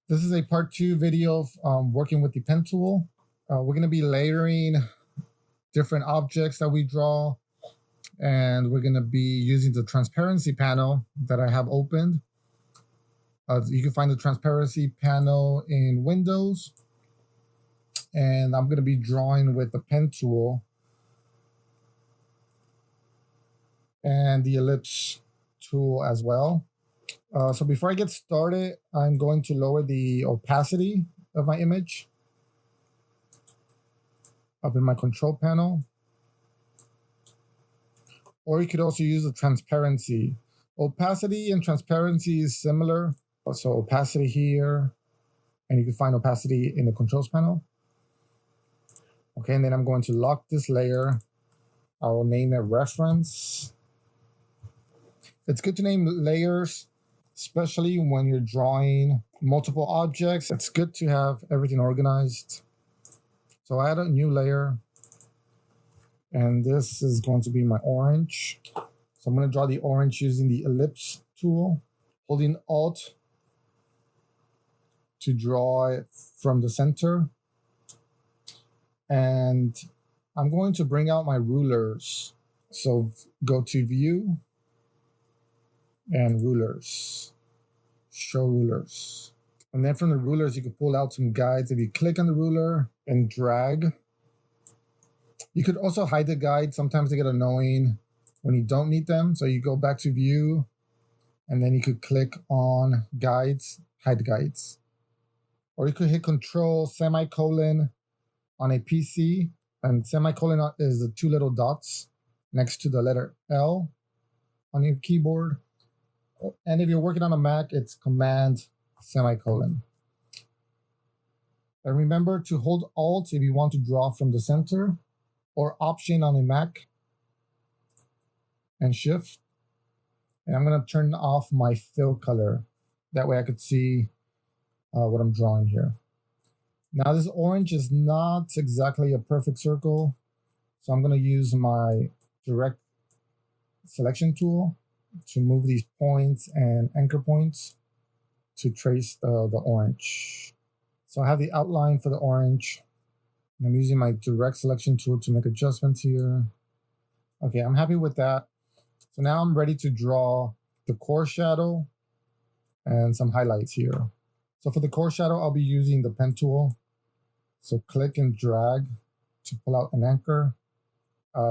This is a part 2 video of working with the pen tool. We're going to be layering different objects that we draw, and we're going to be using the transparency panel that I have opened. You can find the transparency panel in Windows, and I'm going to be drawing with the pen tool and the ellipse tool as well. So before I get started, I'm going to lower the opacity of my image up in my control panel. Or you could also use the transparency. Opacity and transparency is similar. So opacity here, and you can find opacity in the controls panel. Okay, and then I'm going to lock this layer. I will name it reference. It's good to name layers, especially when you're drawing multiple objects. It's good to have everything organized. So I add a new layer, and this is going to be my orange. So I'm going to draw the orange using the ellipse tool, holding Alt to draw it from the center. And I'm going to bring out my rulers. So go to View and Rulers, Show Rulers. And then from the rulers, you can pull out some guides. If you click on the ruler and drag, you could also hide the guide. Sometimes they get annoying when you don't need them. So you go back to View, and then you could click on Guides, Hide Guides. Or you could hit Control semicolon on a PC, and semicolon is the two little dots next to the letter L on your keyboard. And if you're working on a Mac, it's Command semicolon. And remember to hold Alt if you want to draw from the center, or Option on a Mac and Shift. And I'm going to turn off my fill color. That way I could see what I'm drawing here. Now this orange is not exactly a perfect circle, so I'm going to use my direct selection tool to move these points and anchor points to trace the orange. So I have the outline for the orange. I'm using my direct selection tool to make adjustments here. Okay, I'm happy with that. So now I'm ready to draw the core shadow and some highlights here. So for the core shadow, I'll be using the pen tool. So click and drag to pull out an anchor.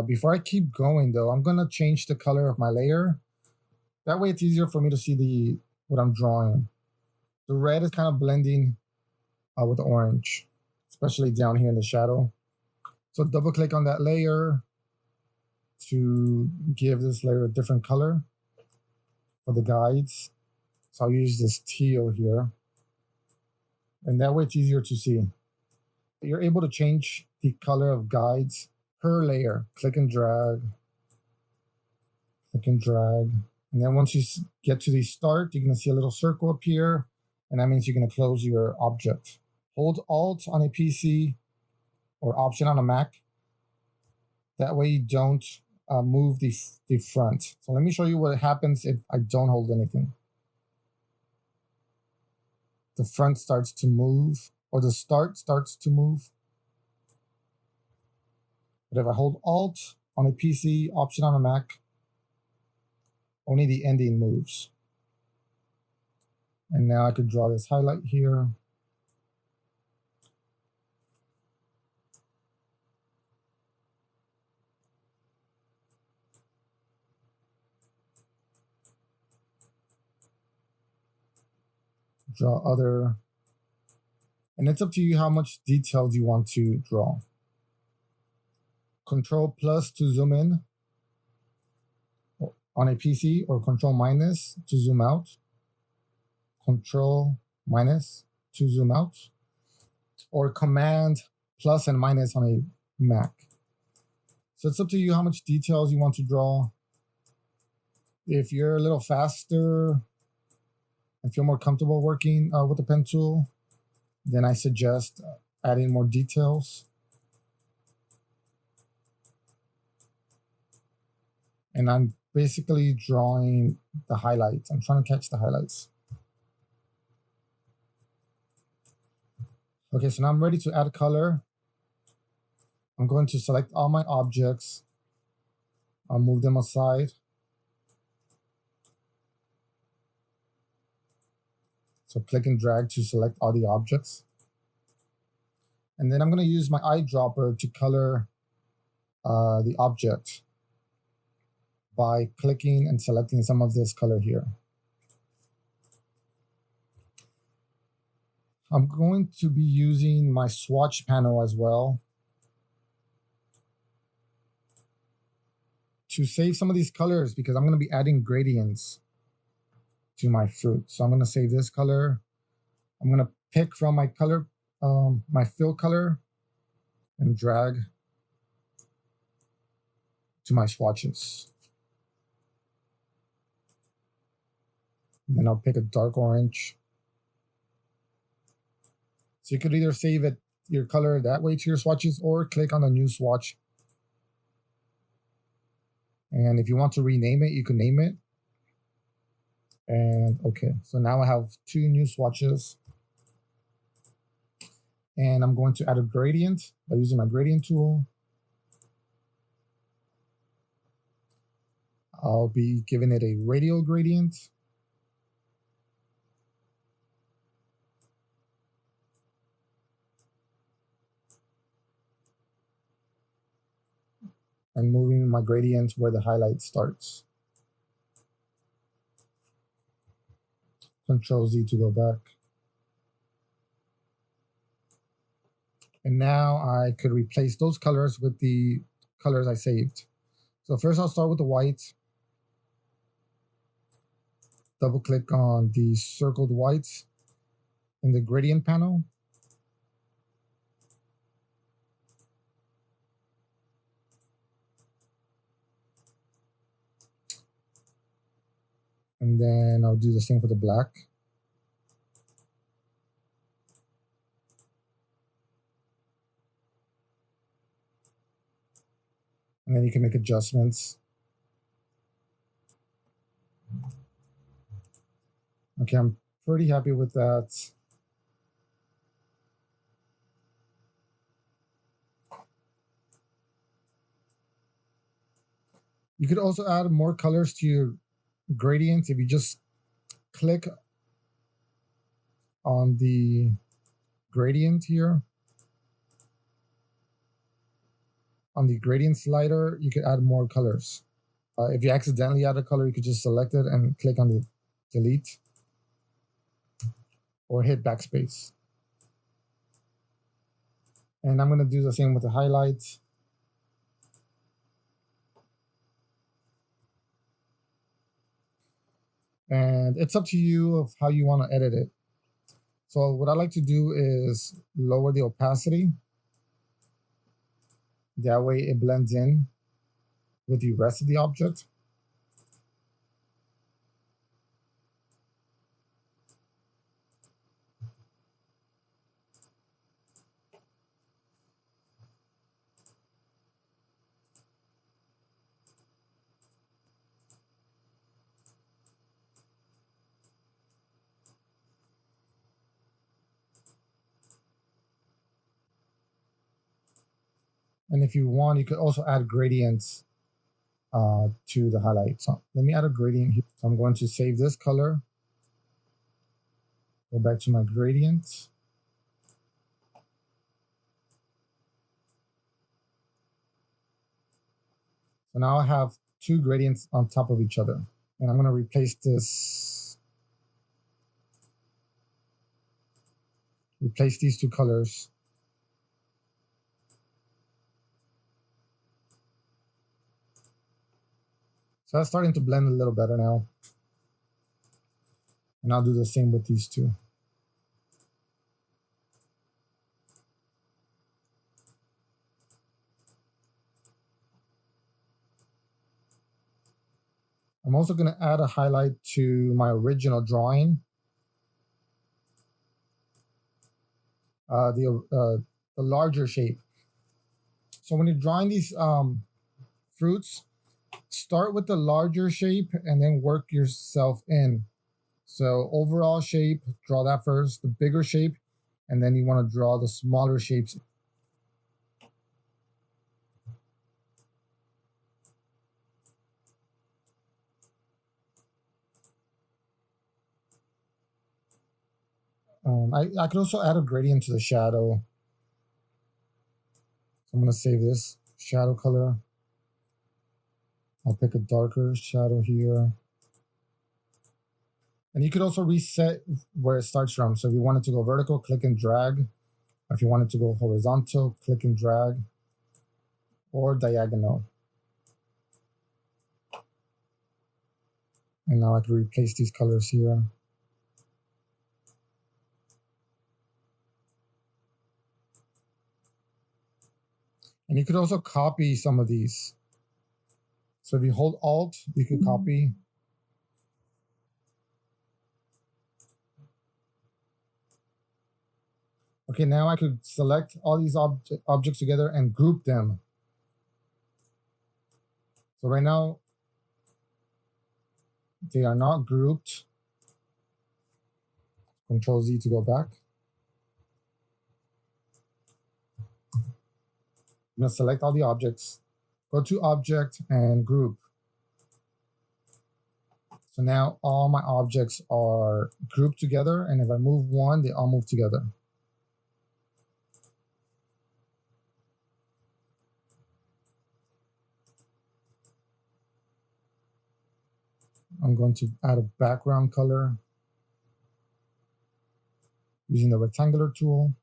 Before I keep going though, I'm gonna change the color of my layer. That way it's easier for me to see what I'm drawing. The red is kind of blending with the orange, especially down here in the shadow. So double click on that layer to give this layer a different color for the guides. So I'll use this teal here. And that way it's easier to see. You're able to change the color of guides per layer. Click and drag. Click and drag. And then once you get to the start, you're going to see a little circle up here. And that means you're going to close your object. Hold Alt on a PC or Option on a Mac. That way you don't move the front. So let me show you what happens if I don't hold anything. The front starts to move, or the start starts to move. But if I hold Alt on a PC, Option on a Mac, only the ending moves. And now I could draw this highlight here. Draw other, and it's up to you how much details you want to draw. Control plus to zoom in on a PC, or Control minus to zoom out. Control minus to zoom out, or Command plus and minus on a Mac. So it's up to you how much details you want to draw. If you're a little faster and feel more comfortable working with the pen tool, then I suggest adding more details. And I'm basically drawing the highlights. I'm trying to catch the highlights. Okay, so now I'm ready to add color. I'm going to select all my objects. I'll move them aside. So click and drag to select all the objects. And then I'm going to use my eyedropper to color the object by clicking and selecting some of this color here. I'm going to be using my swatch panel as well to save some of these colors because I'm going to be adding gradients to my fruit. So I'm going to save this color. I'm going to pick from my color, my fill color, and drag to my swatches. And then I'll pick a dark orange. So you could either save it your color that way to your swatches or click on the new swatch. And if you want to rename it, you can name it. And okay, so now I have 2 new swatches. And I'm going to add a gradient by using my gradient tool. I'll be giving it a radial gradient. And moving my gradient where the highlight starts. Control Z to go back. And now I could replace those colors with the colors I saved. So first I'll start with the white. Double click on the circled whites in the gradient panel. And then I'll do the same for the black. And then you can make adjustments. Okay, I'm pretty happy with that. You could also add more colors to your gradients if you just click on the gradient here. On the gradient slider, you could add more colors. If you accidentally add a color, you could just select it and click on the delete or hit backspace. And I'm going to do the same with the highlights. And it's up to you of how you want to edit it. So what I like to do is lower the opacity. That way it blends in with the rest of the object. And if you want, you could also add gradients to the highlight. So let me add a gradient here. So I'm going to save this color. Go back to my gradients. So now I have 2 gradients on top of each other. And I'm going to replace this. Replace these 2 colors. So that's starting to blend a little better now. And I'll do the same with these 2. I'm also going to add a highlight to my original drawing. The larger shape. So when you're drawing these fruits, start with the larger shape and then work yourself in. So overall shape, draw that first. The bigger shape, and then you want to draw the smaller shapes. I could also add a gradient to the shadow. So I'm going to save this shadow color. I'll pick a darker shadow here. And you could also reset where it starts from. So if you wanted to go vertical, click and drag. If you wanted to go horizontal, click and drag. Or diagonal. And now I can replace these colors here. And you could also copy some of these. So if you hold Alt, you could copy. Okay, now I could select all these objects together and group them. So right now, they are not grouped. Control Z to go back. I'm going to select all the objects, go to Object and Group. So now all my objects are grouped together, and if I move one, they all move together. I'm going to add a background color using the rectangular tool.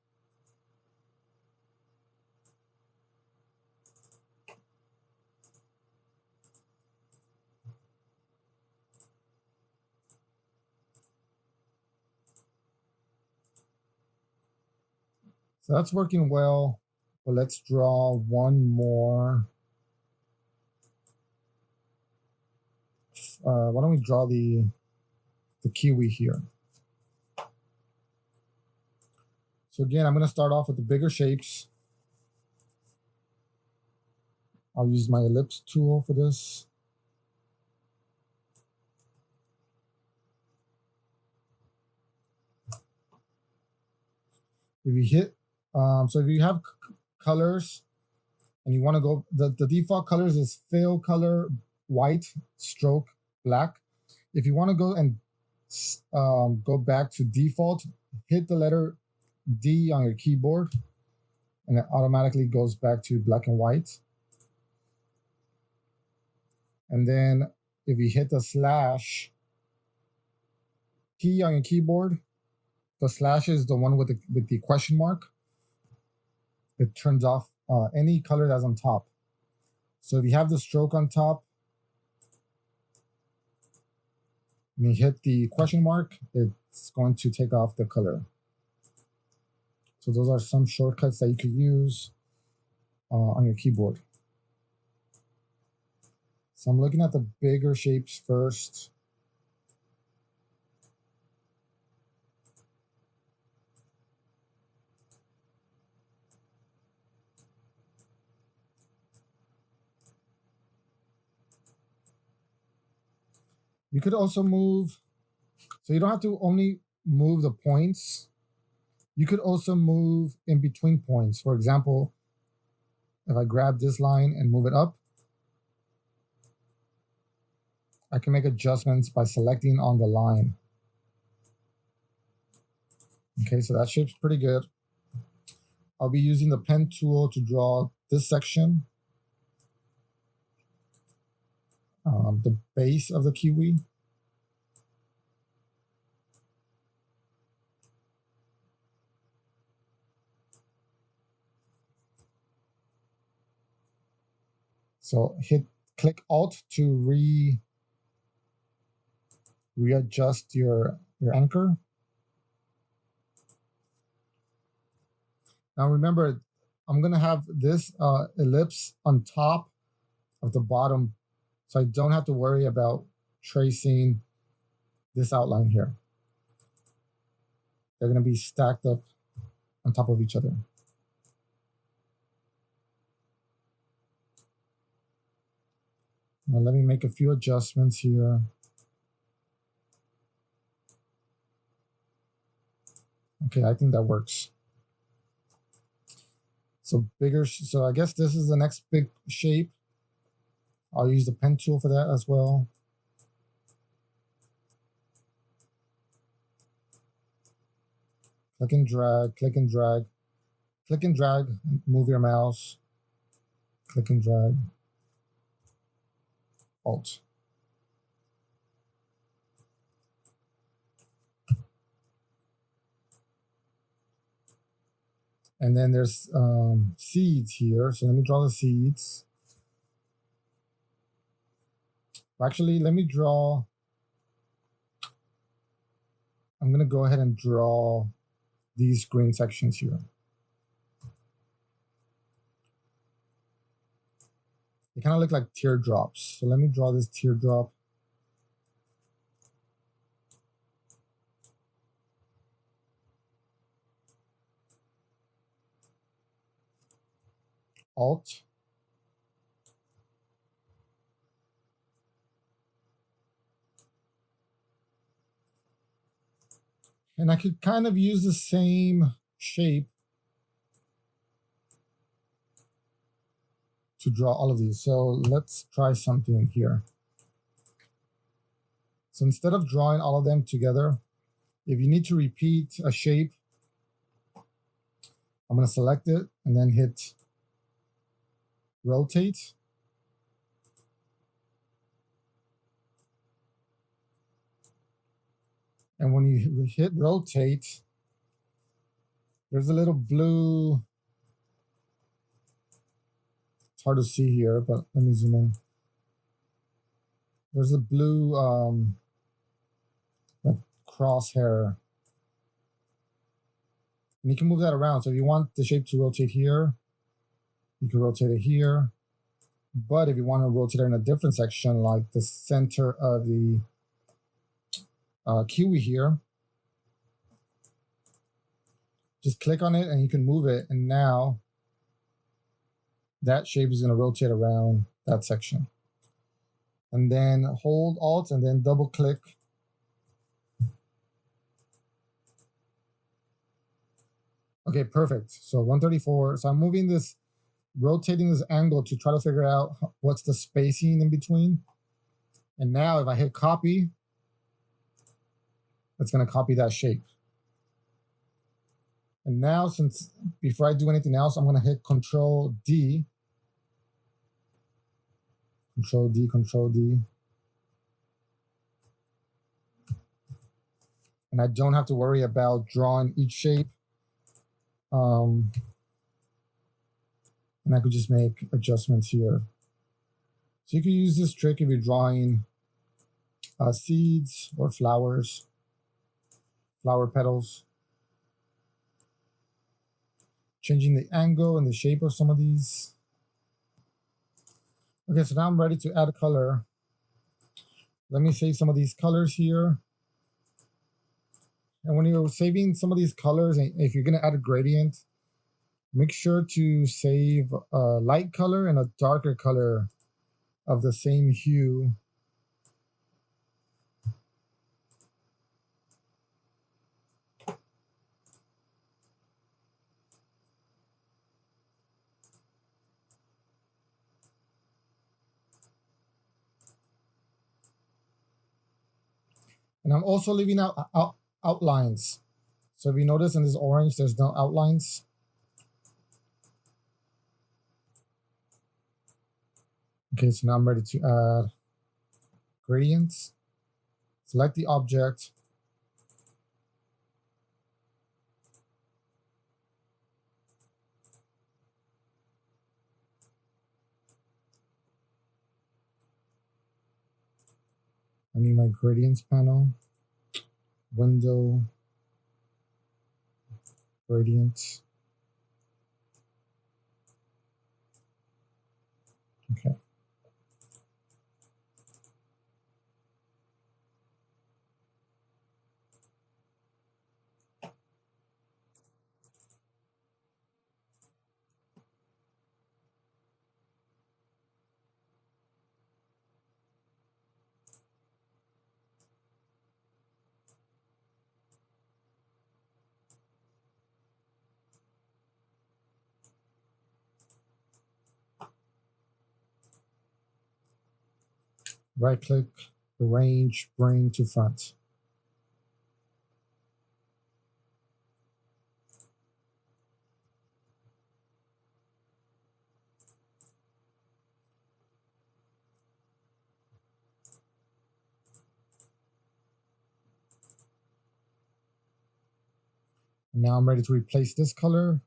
So that's working well, but let's draw one more. Why don't we draw the kiwi here? So again, I'm going to start off with the bigger shapes. I'll use my ellipse tool for this. If you hit, so if you have colors and you want to go, the default colors is fill color, white, stroke, black. If you want to go and go back to default, hit the letter D on your keyboard, and it automatically goes back to black and white. And then if you hit the slash key on your keyboard, the slash is the one with the question mark. It turns off any color that's on top. So if you have the stroke on top, and you hit the question mark, it's going to take off the color. So those are some shortcuts that you could use on your keyboard. So I'm looking at the bigger shapes first. You could also move, so you don't have to only move the points. You could also move in between points. For example, if I grab this line and move it up, I can make adjustments by selecting on the line. Okay, so that shape's pretty good. I'll be using the pen tool to draw this section, the base of the kiwi. So click Alt to readjust your anchor. Now remember, I'm gonna have this ellipse on top of the bottom, so I don't have to worry about tracing this outline here. They're gonna be stacked up on top of each other. Now let me make a few adjustments here. Okay, I think that works. So bigger, so I guess this is the next big shape. I'll use the pen tool for that as well. Click and drag, click and drag, click and drag, move your mouse, click and drag, Alt. And then there's seeds here. So let me draw the seeds. Actually, let me draw. I'm going to go ahead and draw these green sections here. They kind of look like teardrops. So let me draw this teardrop. Alt. And I could kind of use the same shape to draw all of these. So let's try something here. So instead of drawing all of them together, if you need to repeat a shape, I'm going to select it and then hit rotate. And when you hit rotate, there's a little blue. It's hard to see here, but let me zoom in. There's a blue like crosshair. And you can move that around. So if you want the shape to rotate here, you can rotate it here. But if you want to rotate it in a different section, like the center of the kiwi here, just click on it and you can move it. And now that shape is going to rotate around that section. And then hold Alt and then double click. Okay, perfect. So 134. So I'm moving this, rotating this angle to try to figure out what's the spacing in between. And now if I hit copy, it's going to copy that shape. And now, since before I do anything else, I'm going to hit Control D. Control D, Control D. And I don't have to worry about drawing each shape. And I could just make adjustments here. So you can use this trick if you're drawing seeds or flowers, flower petals. Changing the angle and the shape of some of these. Okay, so now I'm ready to add color. Let me save some of these colors here. And when you're saving some of these colors, and if you're going to add a gradient, make sure to save a light color and a darker color of the same hue. And I'm also leaving out outlines. So if you notice in this orange, there's no outlines. Okay, so now I'm ready to add gradients. Select the object. I need my gradients panel. Window. Gradients. Okay. right click, arrange, bring to front. Now I'm ready to replace this color.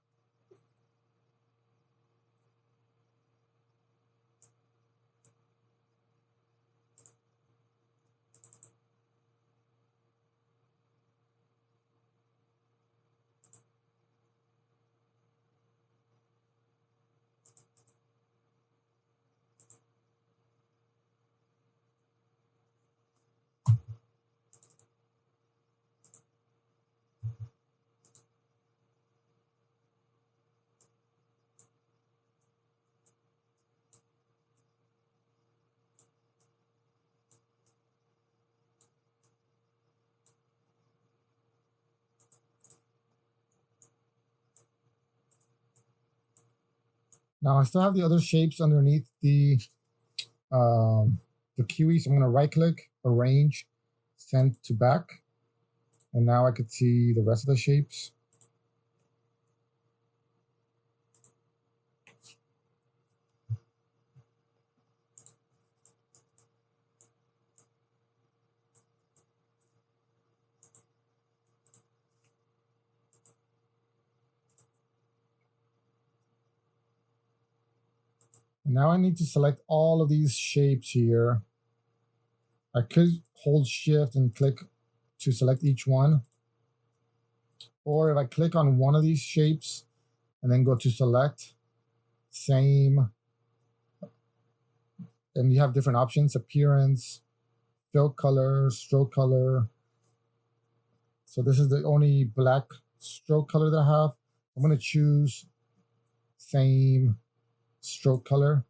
Now I still have the other shapes underneath the kiwi, so I'm going to right click, arrange, send to back, and now I could see the rest of the shapes. And now I need to select all of these shapes here. I could hold shift and click to select each one. Or if I click on one of these shapes and then go to select, same, and you have different options: appearance, fill color, stroke color. So this is the only black stroke color that I have. I'm going to choose same stroke color.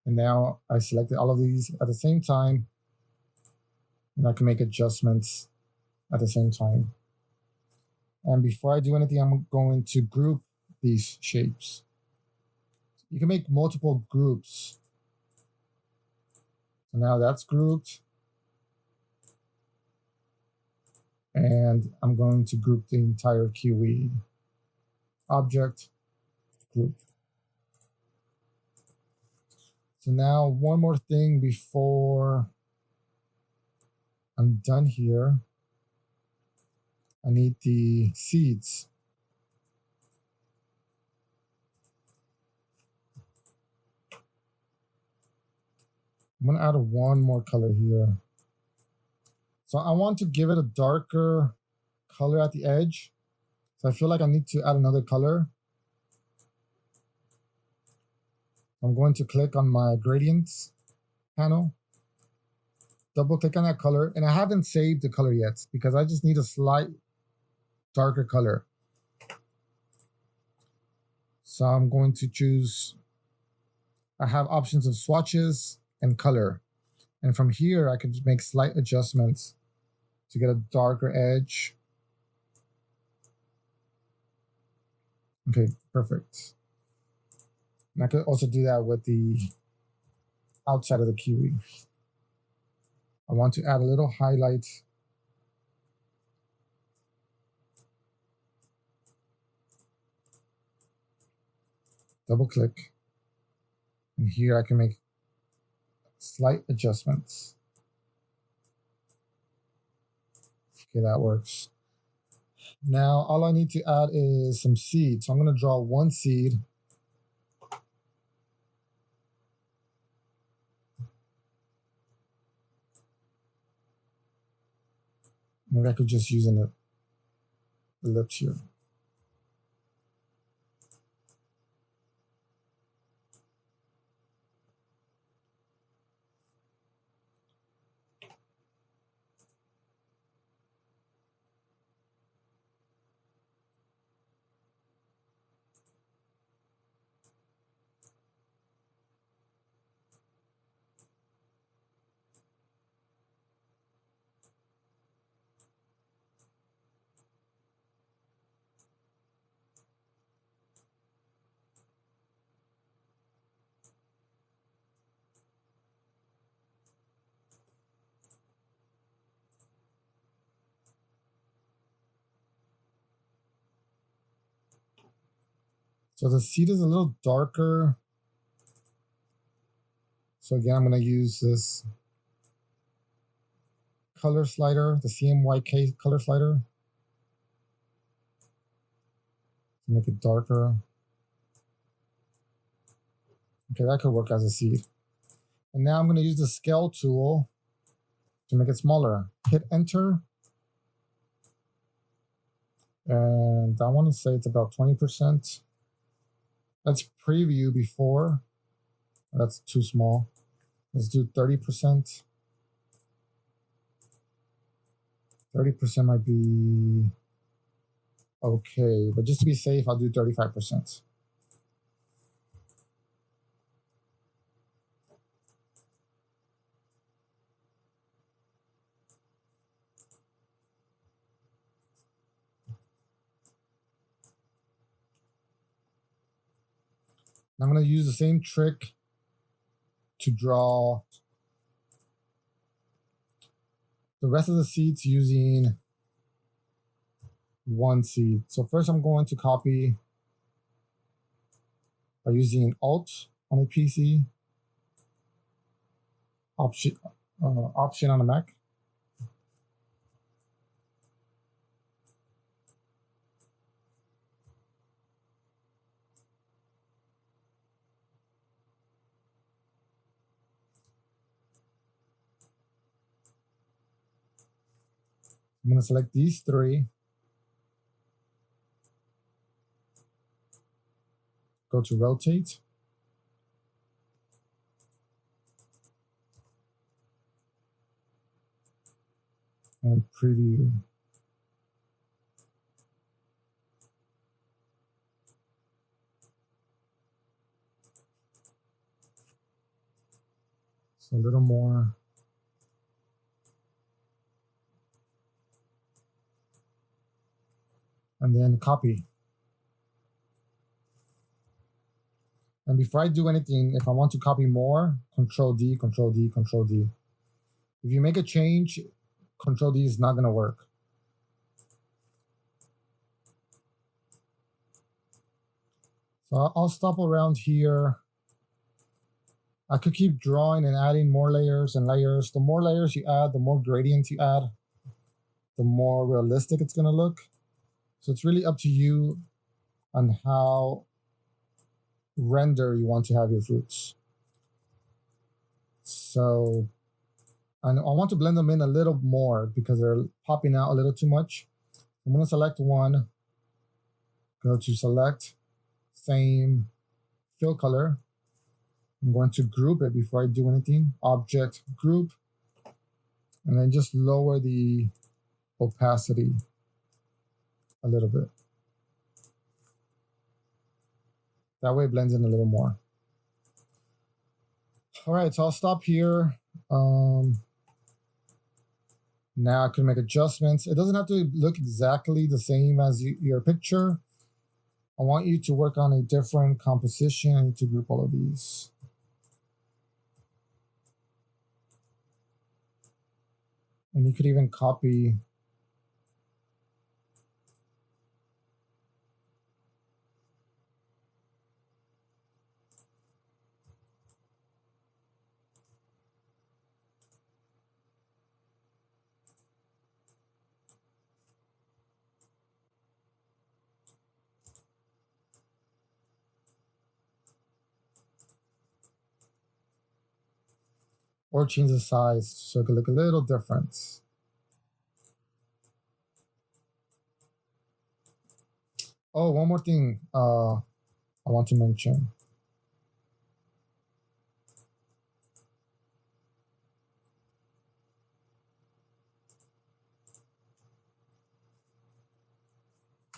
And now I selected all of these at the same time, and I can make adjustments at the same time. And before I do anything, I'm going to group these shapes. You can make multiple groups. So now that's grouped. And I'm going to group the entire kiwi. Object, group. So now one more thing before I'm done here. I need the seeds. I'm going to add one more color here. So I want to give it a darker color at the edge. So I feel like I need to add another color. I'm going to click on my gradients panel, double click on that color, and I haven't saved the color yet because I just need a slight darker color. So I'm going to choose, I have options of swatches and color. And from here, I can make slight adjustments to get a darker edge. Okay, perfect. And I could also do that with the outside of the kiwi. I want to add a little highlight. Double click. And here I can make slight adjustments. Okay, that works. Now all I need to add is some seed. So I'm going to draw one seed. Maybe I could just use an ellipse here. So the seed is a little darker. So again, I'm going to use this color slider, the CMYK color slider. Make it darker. Okay, that could work as a seed. And now I'm going to use the scale tool to make it smaller. Hit enter. And I want to say it's about 20%. Let's preview before. That's too small. Let's do 30%. 30% might be okay, but just to be safe, I'll do 35%. I'm going to use the same trick to draw the rest of the seeds using one seed. So first I'm going to copy by using Alt on a PC, Option on a Mac. I'm going to select these three, go to rotate, and preview. So a little more. And then copy. And before I do anything, if I want to copy more, Control D, Control D, Control D. If you make a change, Control D is not going to work. So I'll stop around here. I could keep drawing and adding more layers and layers. The more layers you add, the more gradients you add, the more realistic it's going to look. So it's really up to you on how render you want to have your fruits. So, and I want to blend them in a little more because they're popping out a little too much. I'm going to select one, go to select, same fill color. I'm going to group it before I do anything. Object, group, and then just lower the opacity a little bit. That way it blends in a little more. All right, so I'll stop here. Now I can make adjustments. It doesn't have to look exactly the same as your picture. I want you to work on a different composition. I need to group all of these. And you could even copy or change the size so it could look a little different. Oh, one more thing I want to mention.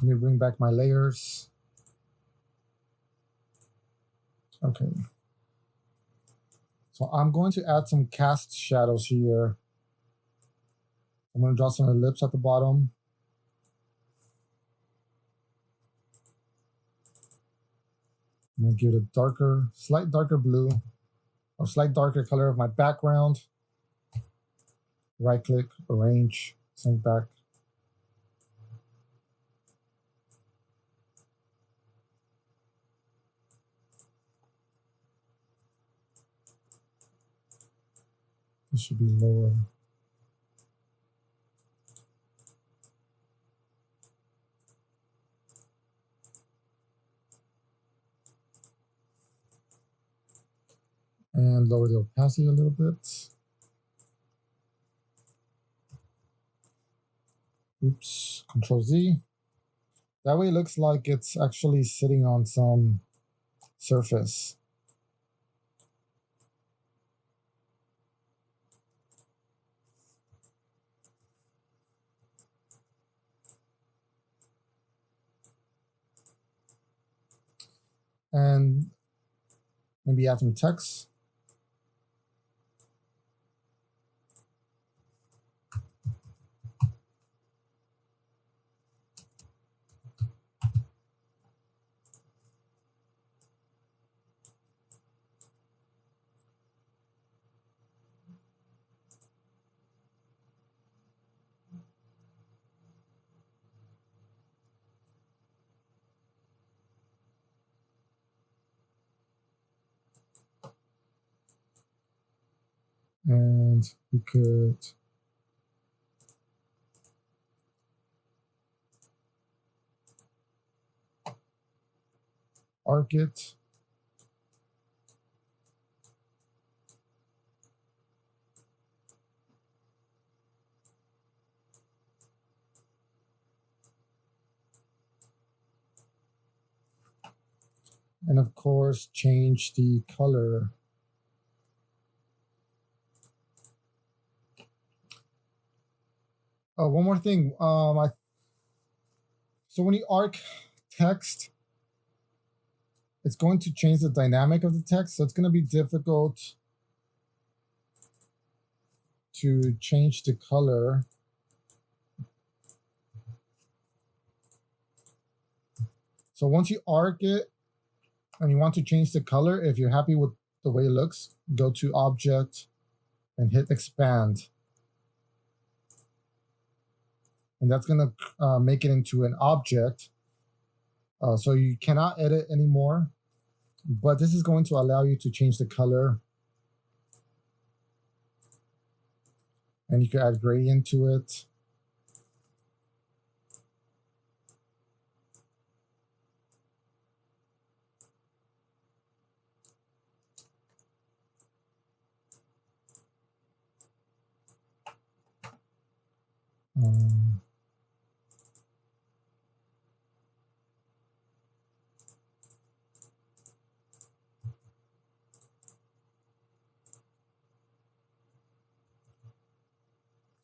Let me bring back my layers. Okay. So I'm going to add some cast shadows here. I'm going to draw some ellipse at the bottom. I'm going to give it a darker, slight darker blue, or slight darker color of my background. Right click, arrange, send back. This should be lower. And lower the opacity a little bit. Oops, Control Z. That way it looks like it's actually sitting on some surface. And maybe add some text. And we could arc it. And of course, change the color. Oh, one more thing. So when you arc text, it's going to change the dynamic of the text. So it's going to be difficult to change the color. So once you arc it and you want to change the color, if you're happy with the way it looks, go to Object and hit Expand. And that's going to make it into an object. So you cannot edit anymore, but this is going to allow you to change the color. And you can add gradient to it.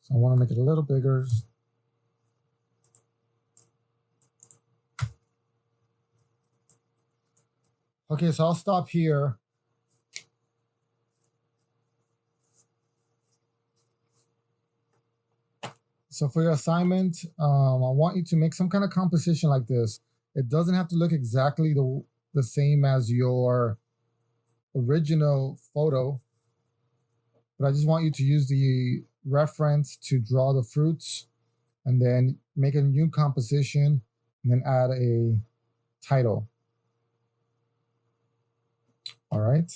So I want to make it a little bigger. Okay, so I'll stop here. So for your assignment, I want you to make some kind of composition like this. It doesn't have to look exactly the same as your original photo, but I just want you to use the reference to draw the fruits and then make a new composition and then add a title. All right.